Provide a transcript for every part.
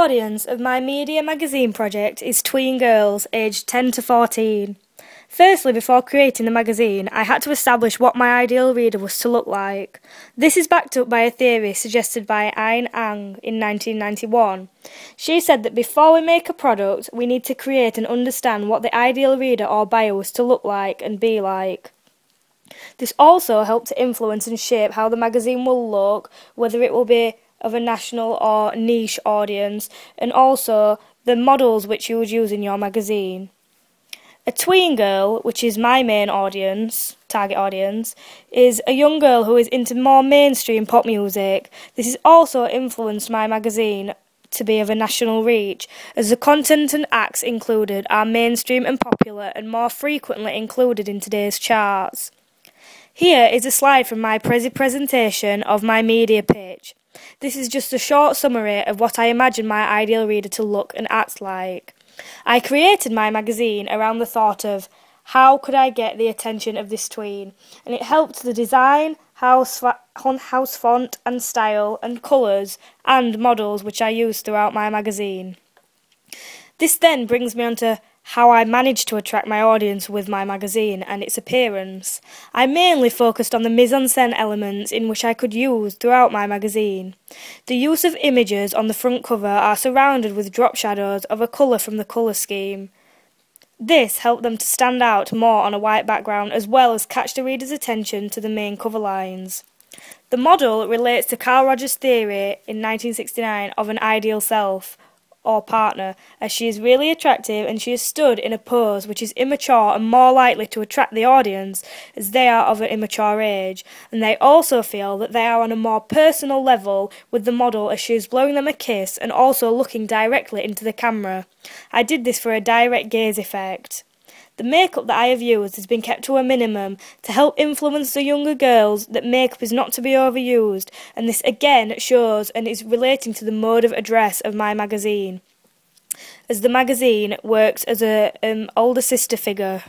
audience of my media magazine project is tween girls aged 10 to 14. Firstly, before creating the magazine, I had to establish what my ideal reader was to look like. This is backed up by a theory suggested by Ayn Ang in 1991. She said that before we make a product, we need to create and understand what the ideal reader or buyer was to look like and be like. This also helped to influence and shape how the magazine will look, whether it will be of a national or niche audience, and also the models which you would use in your magazine. A tween girl, which is my main audience, target audience, is a young girl who is into more mainstream pop music. This has also influenced my magazine to be of a national reach, as the content and acts included are mainstream and popular and more frequently included in today's charts. Here is a slide from my presentation of my media pitch. This is just a short summary of what I imagine my ideal reader to look and act like. I created my magazine around the thought of how could I get the attention of this tween, and it helped the design, house font and style and colours and models which I used throughout my magazine. This then brings me on to how I managed to attract my audience with my magazine and its appearance. I mainly focused on the mise-en-scène elements in which I could use throughout my magazine. The use of images on the front cover are surrounded with drop shadows of a colour from the colour scheme. This helped them to stand out more on a white background, as well as catch the reader's attention to the main cover lines. The model relates to Carl Rogers' theory in 1969 of an ideal self, or partner, as she is really attractive and she is stood in a pose which is immature and more likely to attract the audience as they are of an immature age, and they also feel that they are on a more personal level with the model as she is blowing them a kiss and also looking directly into the camera. I did this for a direct gaze effect. The makeup that I have used has been kept to a minimum to help influence the younger girls that makeup is not to be overused, and this again shows and is relating to the mode of address of my magazine, as the magazine works as an older sister figure,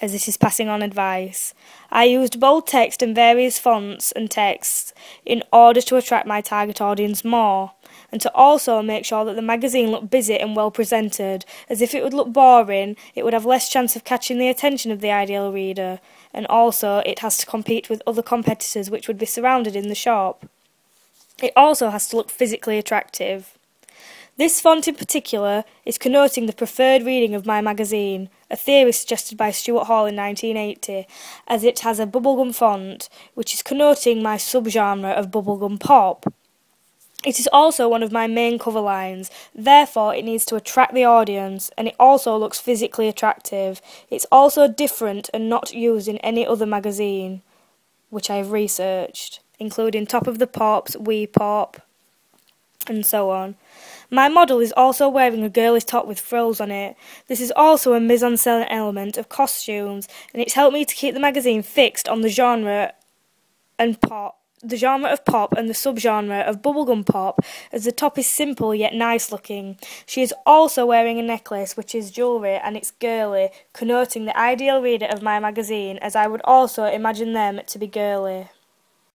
as it is passing on advice. I used bold text and various fonts and texts in order to attract my target audience more, and to also make sure that the magazine looked busy and well presented, as if it would look boring, it would have less chance of catching the attention of the ideal reader, and also it has to compete with other competitors which would be surrounded in the shop. It also has to look physically attractive. This font in particular is connoting the preferred reading of my magazine, a theory suggested by Stuart Hall in 1980, as it has a bubblegum font, which is connoting my subgenre of bubblegum pop. It is also one of my main cover lines, therefore it needs to attract the audience, and it also looks physically attractive. It's also different and not used in any other magazine, which I have researched, including Top of the Pops, We Pop, and so on. My model is also wearing a girlish top with frills on it. This is also a mise-en-scène element of costumes, and it's helped me to keep the magazine fixed on the genre of pop and the subgenre of bubblegum pop, as the top is simple yet nice looking. She is also wearing a necklace which is jewellery and it's girly, connoting the ideal reader of my magazine, as I would also imagine them to be girly.